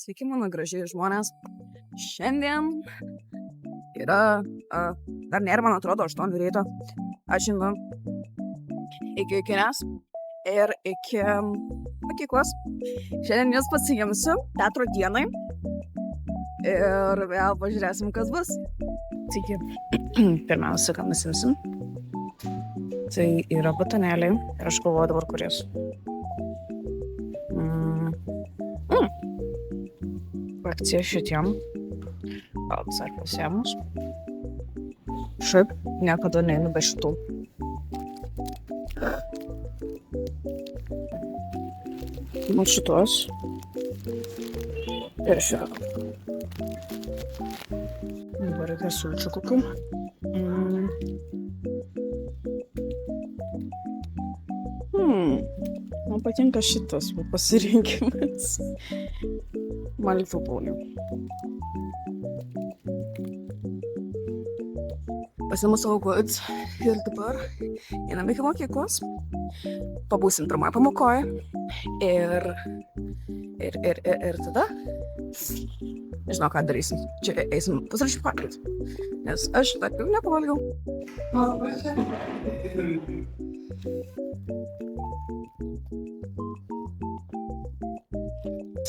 Sveiki, mano gražiai žmonės. Šiandien yra, dar nėra, man atrodo, 8 ryto. Aš žinau, iki kinės ir iki mokyklos. Šiandien jūs pasiimsiu teatro dienai ir vėl pažiūrėsim, kas bus. Taigi, pirmiausia, ką nusimsim, tai yra batonėliai ir aš galvoju dabar, kuris. Akcija šitiem. Gal visai pasiemus. Šiaip niekada neinu be šitų. Nu šitos. Ir šio. Dabar reikia sulčių kokių. Man patinka šitas pasirinkimas. Malifupūnių. Pasiimu savo goods ir dabar einam iki mokyklos. Pabūsim pirmoje pamokoje ir tada nežinau, ką darysim. Čia eisim pusryčių valgyt, nes aš dar jau nepavalgiau.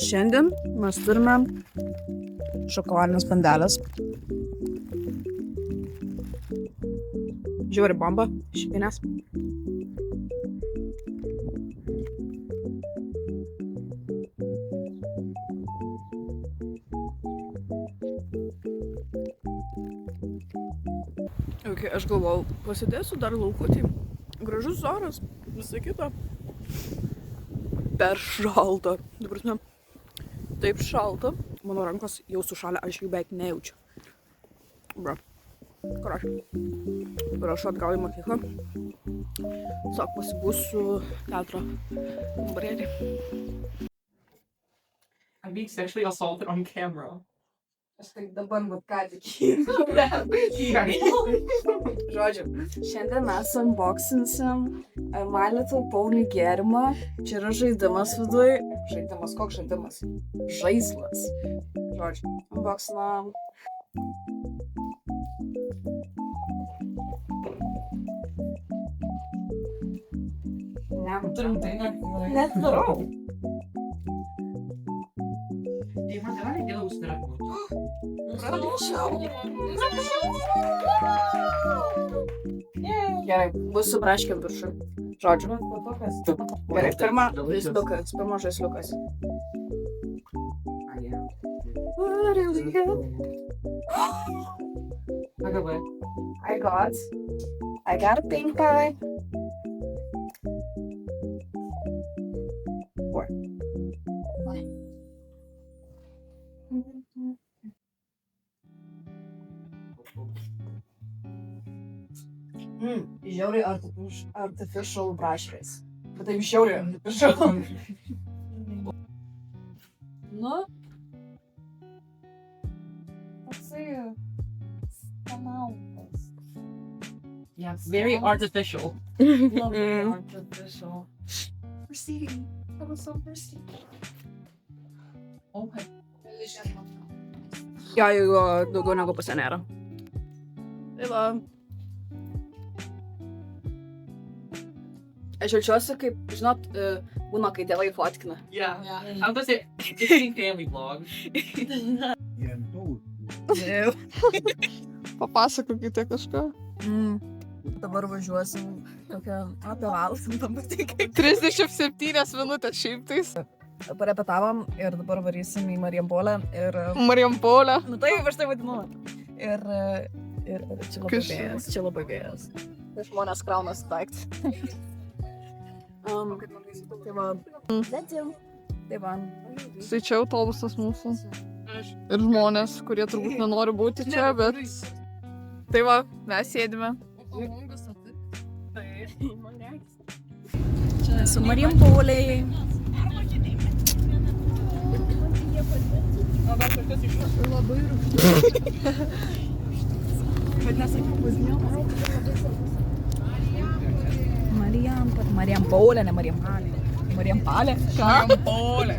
Šiandien mes turime šokoladinės bandelės. Žiauri bomba, šipinės. Okay, aš galvojau, pasidėsiu dar laukutį. Gražus oras, visą kitą. Per šalta. Dabar ne. Taip šalta. Mano rankos jau sušalę, aš jų beveik nejaučiu. Bra. Kur aš? Dabar aš atgal į mokyklą. Tiesiog pasibūsiu teatro kambarėlį. I'm being sexually assaulted on camera. Aš tai dabar ką tik. Žodžiu, šiandien mes unboxinsim My Little Pony gėrimą. Čia yra žaidimas viduj. Žaidimas, koks žaidimas? Žaislas. Žodžiu, unboxinam. Turim tai Nedarau. Tai man yra reikėdavo užsirakti. Gerai, bus su braškėm viršų. Žodžiu. Gerai, pirma žaisliukas. What do we get? I got a pink pie. Four. Žiauriai artificial braškės. Bet taip žiauriai artificial. Nu? Toksai skanautas. Yeah, it's very artificial. Labai artificial. Proceeding. That was so proceeding. Oh my. Jo, jeigu daugiau negu pusė nėra. Tai va. Aš jaučiuosi kaip, žinot, būna, kai tėvai fotkina. Yeah. I was gonna say, it's family vlog. Papasakokite kažką. Dabar važiuosim kokią apie valandą. 37 minutės šiaip tais. Dabar repetavom ir dabar varysim į Marijampolę ir... Marijampolę. Nu taip, aš tai vadinu. Ir čia labai vėjas. Žmonės kraunasi daiktus. Tai va. Tai va. Tai čia autobusas mūsų. Ir žmonės, kurie turbūt nenori būti čia, bet... Tai va, mes sėdime. Čia esu Marijampolėje. Labai rūpštis. Vadinasi, Marijampolė, ne Marijampolė. Marijampolė. Marijampolė.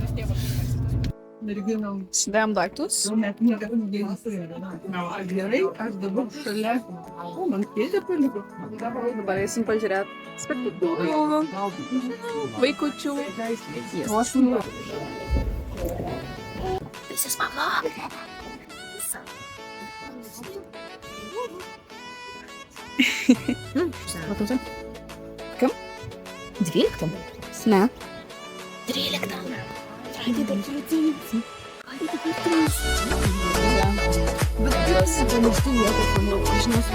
Sudėjom daiktus. Dabar eisim pažiūrėti spektaklių, vaikučių. This is my vlog. Matau tai? Kam? 12? Ne. 13. Friday the 13th. Tas pamiršti vietą, manau, aš nesu.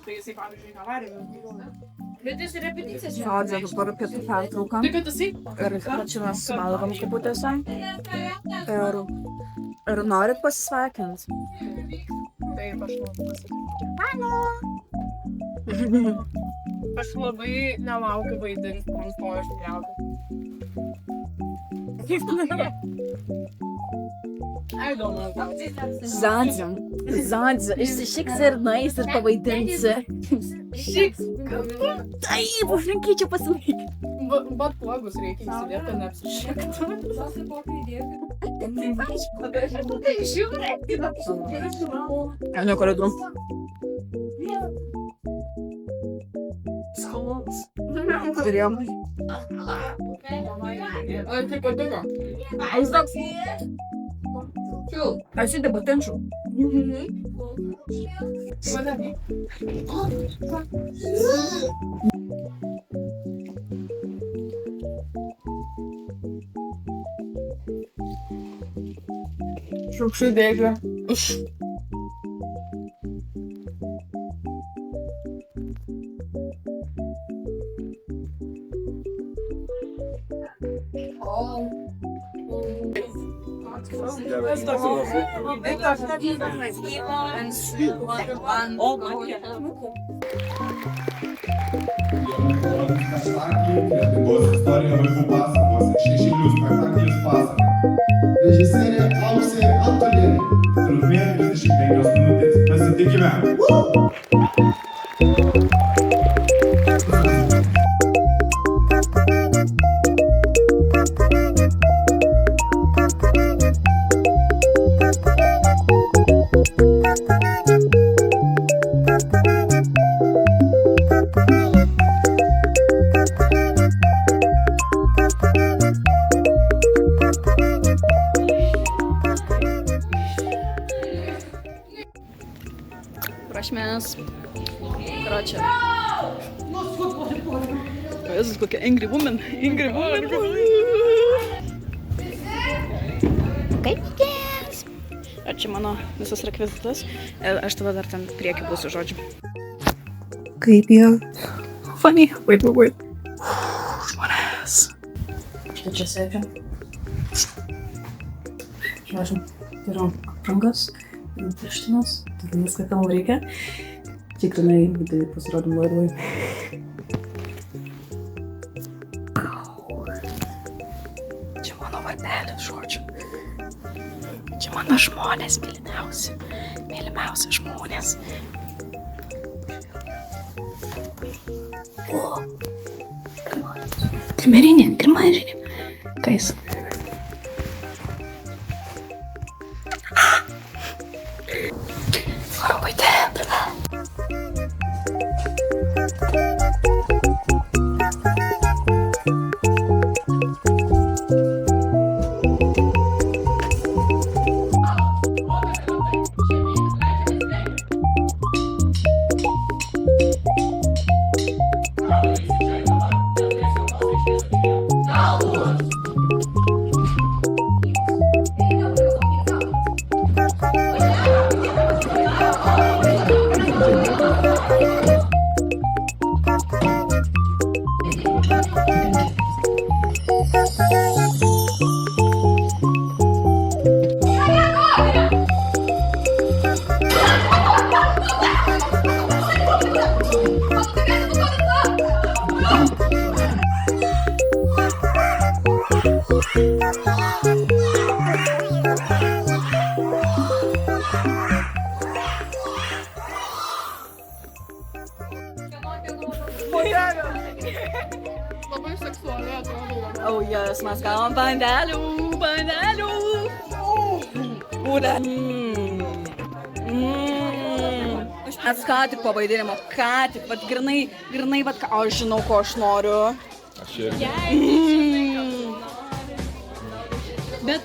Tai jisai, pavyzdžiui, nevarė. Bet jis repeticijas. Žodžiu, dabar pietų pertrauką. Tai kad jisai... Ir čia mes valgom kabutėse. Ir norit pasisveikinti? Taip, aš Aš labai nelaukiu vaidinti, man to aš nelaukiu. I don't know. Zadzi, išsišiks ir nais ir pavaidinsi. Šiks. Taip, užrinkyčiau pasilaikyti. Bet plagus reikia įsidėti, neapsišikti. Ne koridorių. Turėjom. Ai, tai patiko. Aš jį debatenčiau. Šiukšlių dėžė. Kretingos istorinio vaikų pasakos Šešėlių spektaklis pasaka. Režisierė Ausė Antolienė. Trukmė 35 minutės. Pasitikime. Prašmės. Kročia. Jezus, kokia angry woman. Angry woman. Kaip jis? Ar čia mano visas rekvizitas? Aš tada dar ten priekį būsiu, žodžiu. Kaip jau? Funny. Wait. Žmonės. Štai čia sėdžiu. Žodžiu, yra aprangas, pirštinas, tai viską, ką mums reikia. Tikrinai, vidai pasirodymą laidoj. Čia mano vardelis, žodžiu. Čia mano žmonės mylimiausi. Mylimiausi žmonės. O! Grimarinė. Kais. Labai ten. Oh, yes, mes gavom bandelių. Būtent. Mes ką tik pavaidinimo, vat grinai, vat ką, aš žinau, ko aš noriu. Aš irgi. Bet...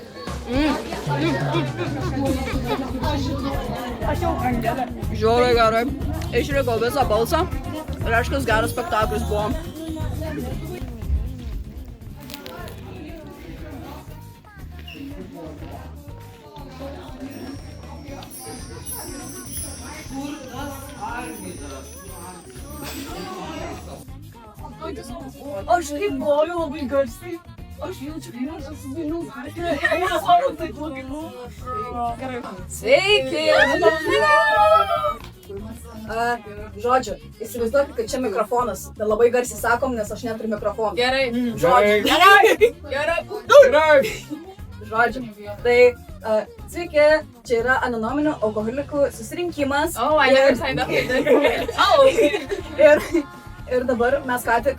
Žiūrėjau gerai, išrėkau visą balsą, reiškia, geras spektaklis buvo. Aš taip noriu labai garsiai. Aš jaučiu, kad aš esu Vilniaus gatvėje. Sveiki! Žodžiu, įsivaizduokit, kad čia mikrofonas. Bet labai garsiai sakom, nes aš neturiu mikrofoną. Gerai. Žodžiu. Gerai. Žodžiu. Tai, sveiki, čia yra anoniminių alkoholikų susirinkimas. Oh, I never signed up for this. Ir dabar mes ką tik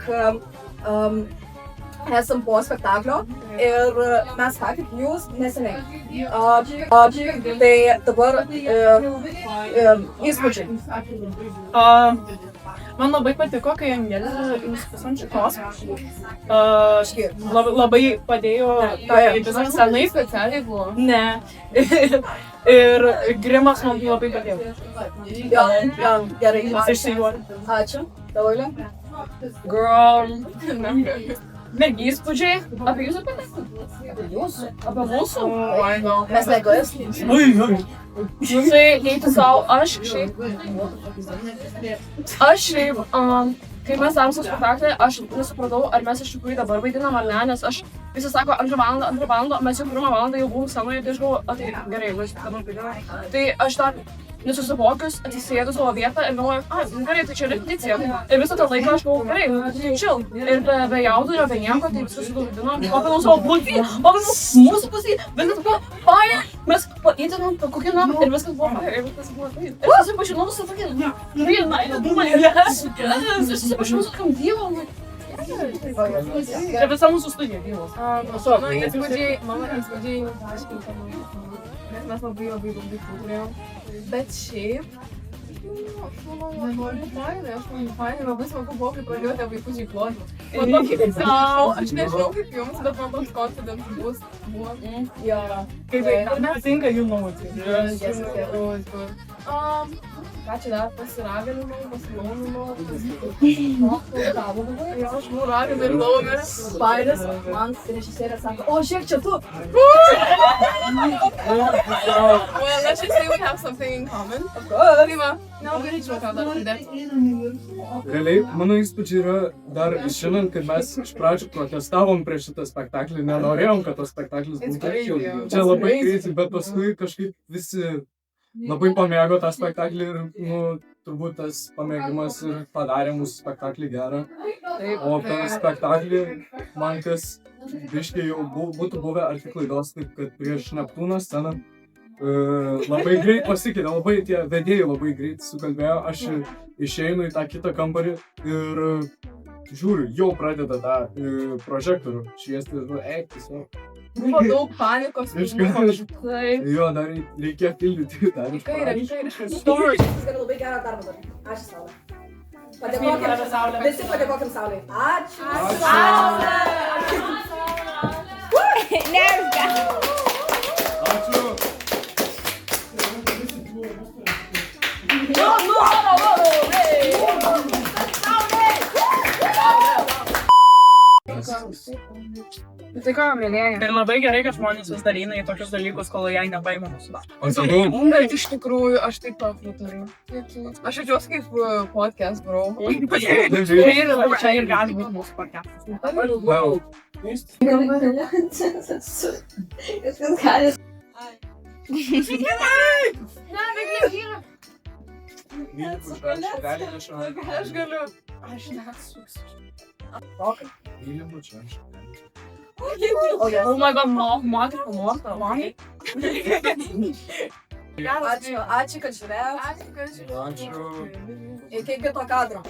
esam po spektaklio ir mes ką tik jūs neseniai. Tai dabar įspūdžiai. Man labai patiko, kai Angelė jūs ant šitos. Labai padėjo. Tai senai specialiai buvo. Ne. Ir grimas man labai padėjo. Jo, gerai. Išsijuoti. Ačiū. Davilė. Girl. Negi įspūdžiai. Apie jūsų patekti? Apie jūsų? Apie mūsų? Mes negojas. Tai eiti savo, aš šiaip, kai mes darom su spektaklį, aš nesupratau, ar mes iš tikrųjų dabar vaidinam ar ne, nes aš visi sako 2 valandą, mes jau 1 valandą jau buvom scenoje, tai aš galvoju, tai gerai, mes dabar vaidinam. Tai aš dar nesusivokius, atsisėdu savo vietą ir galvoju, gerai, tai čia repeticija. Ir visą tą laiką aš galvoju, gerai, tai chill. Ir be jaudulio, be nieko, tai viskas suvaidino. Pakanau savo pusį, mūsų pusį, viskas buvo faina. Mes įtinom, pakokinam ir viskas buvo faina. Ir viskas buvo faina. Ir susipažinau su tokia, susipažinau su tokiam dievom. Čia visa mūsų studija gyvos. Mano įspūdžiai, mes labai daug turėjom. Bet šiaip, aš manau, fainai, labai smagu buvo, kai pradėjote vaikučiai ploti. Aš nežinau kaip jums, bet man toks confidence bus buvo. Kaip patinka jų nuomonė. Ką čia dar pasiraginimą, pasilaunimą, aš buvau raginimą ir laumė. Spairis, man režisierė sako, o žiūrėk čia tu. Well, let's just say we have something in common. Of course. Tai va, negalėčiau ką dar pridėti. Realiai, mano įspūdžiai yra dar žinant, kad mes iš pradžių protestavom prieš šitą spektaklį, nenorėjom, kad tas spektaklis būtų. Čia labai greitai, bet paskui kažkaip visi labai pamėgo tą spektaklį ir, turbūt tas pamėgimas ir padarė mūsų spektaklį gerą. O per spektaklį man kas biškai jau būtų buvę ar tik klaidos, taip kad prieš Neptūno sceną labai greit pasikeitė, labai tie vedėjai labai greit sukalbėjo, aš išeinu į tą kitą kambarį ir žiūriu, jau pradeda tą prožektorių šviesti ir tiesiog. Buvo daug panikos. Jo, dar reikėjo pildyti dar iš pradžių. Jūs labai gerą darbą daryti. Ačiū Saulė. Padėkokim Saulė. Visi padėkokim Saulė. Ačiū Saulė. Ačiū. Tai ką, mėlėjai? Ir labai gerai, kad žmonės vis dalina į tokius dalykus, kol jai nepaima mūsų. Bet iš tikrųjų, aš taip pat pritariu. Aš jaučiuosi kaip podcast, bro. Čia ir gali būti mūsų podcastas. Aš galiu. Aš nesuksiu. Oh my god, moterų morta, langai. Ačiū, kad žiūrėjau. Ačiū. Iki kito kadro.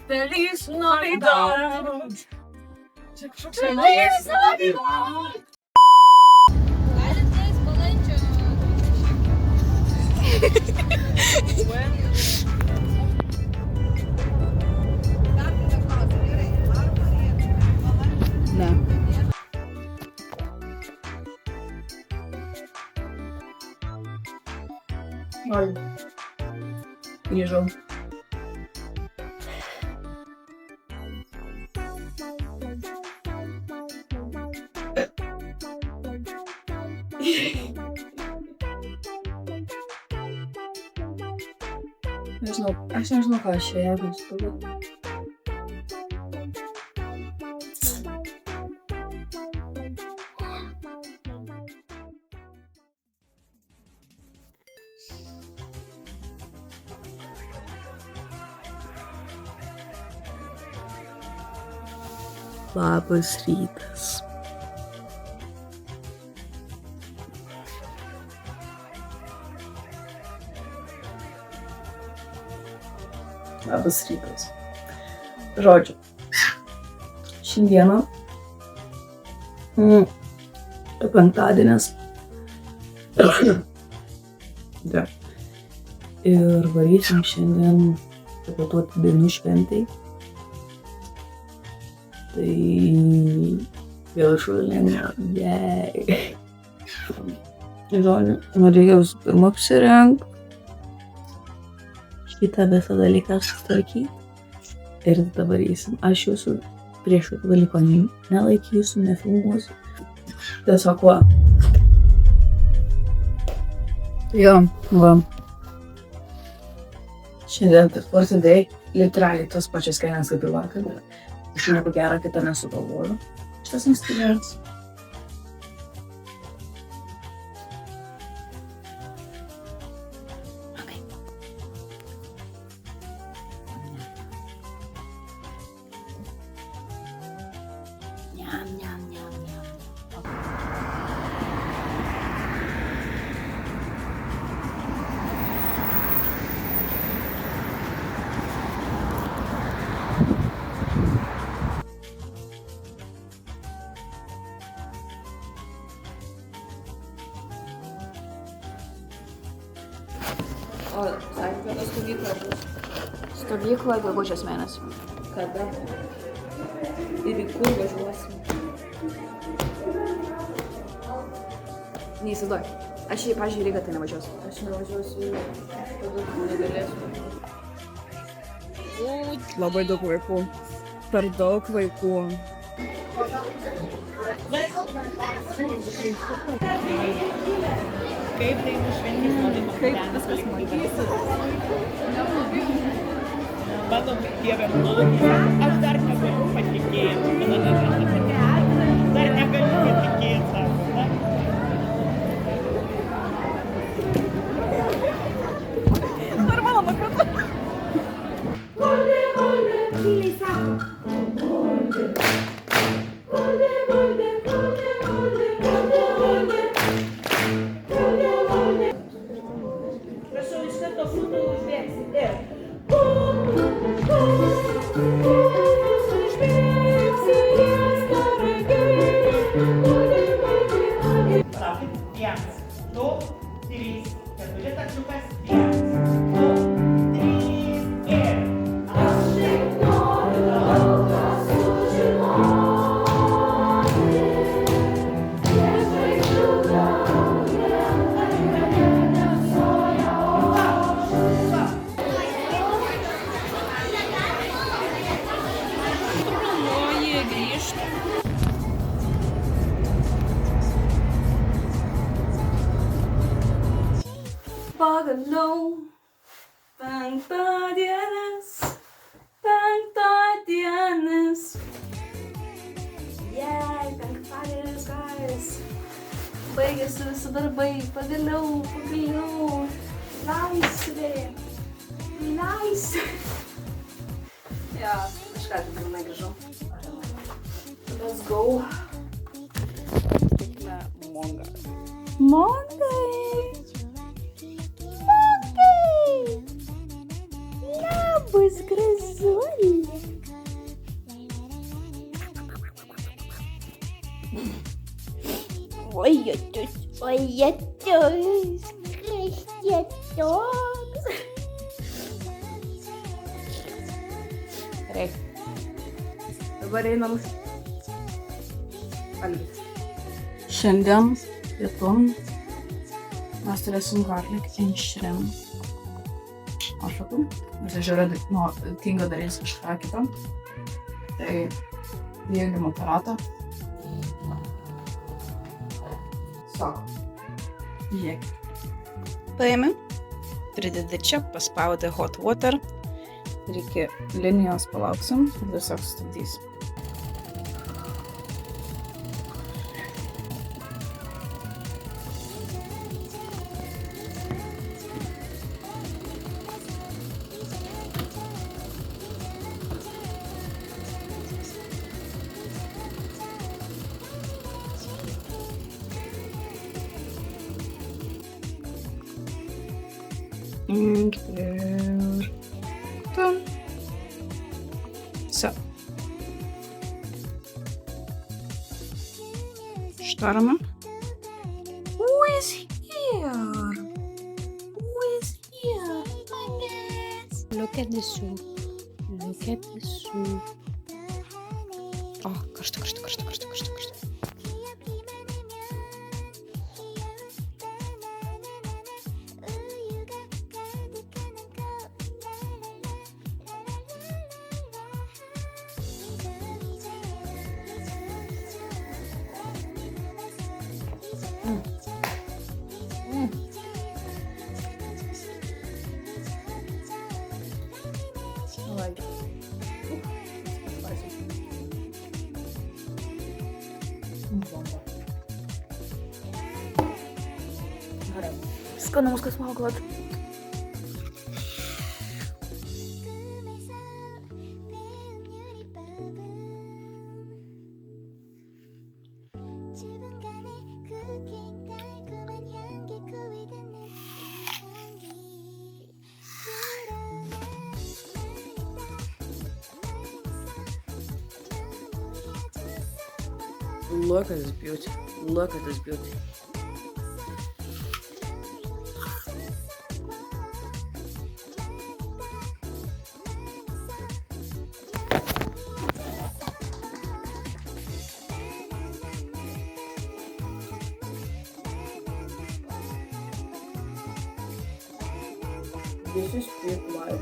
Feliz Navidad. Ne. Grįžau. Aš nežinau, ką aš čia jeigu įspūdau. Labas rytas. Labas rytas. Žodžiu. Šiandieną. Penktadienis. Da. Ir varysim šiandien repetuoti dainų šventai. Tai vėl šulinė. Jei. Žodžiu, man reikia visų pirma apsirengti. Šitą visą dalyką susitvarkyti. Ir tada varysim. Aš jūsų prieš šitą dalyką nelaikysiu, nefilmuosiu. Tiesiog va. Jo, va. Šiandien per sportą day literaliai tos pačios kainas kaip ir vakar. Aš nieko gerą kitą nesugalvoju. Šitas instrumentas. Niam, niam, niam, niam. O, sakė, kada stovykla bus? Stovykla gegužės mėnesį. Kada? Ir į kur važiuosim? Neįsivaizduoju. Aš į pažiūrį Rygą tai nevažiuosiu. Aš nevažiuosiu, tada negalėsiu. Labai daug vaikų. Per daug vaikų. Kaip dainų šventės nori Kaip viskas matysi. mano Dieve, aš dar negaliu patikėti. Dar negaliu patikėti, sako. Na? Prašau, iš karto šūtų užbėgsi. Vienas, du, trys, keturi, tačiukas, vienas, du, trys, ir. Aš tik noriu daug ką sužinoti. Nežvaigždžių daugia, nesoja aušta. Planuoji grįžti. Pagaliau penktadienis. Jei, penktadienis, guys. Baigėsi visi darbai. Pagaliau. Laisvė. Ja, aš ką tik pilnai grįžau. Let's go. Tikime mongą. Mongai. Labas, gražuolė. Oi, Jesus. Oi, Jesus. Jesus. Gerai. Dabar einam valgyti. Šiandien pietum mes turėsim garlic and shrimp. Ašaku. Mes žiūrė, Kinga darys kažką kitą. Tai įjungiam aparatą. Žiūrėk. Paėmė, pridedi čia, paspaudė hot water. Reikia linijos palauksim ir tiesiog sustabdys. So. Starten we. Who is here? Who is here? Look at the soup. Look at the soup. Oh, karšta. Skanauskas valgot. Look at this beauty. Look at this beauty. This is pig life.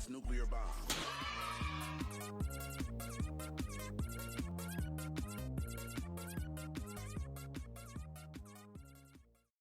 Nuclear bomb.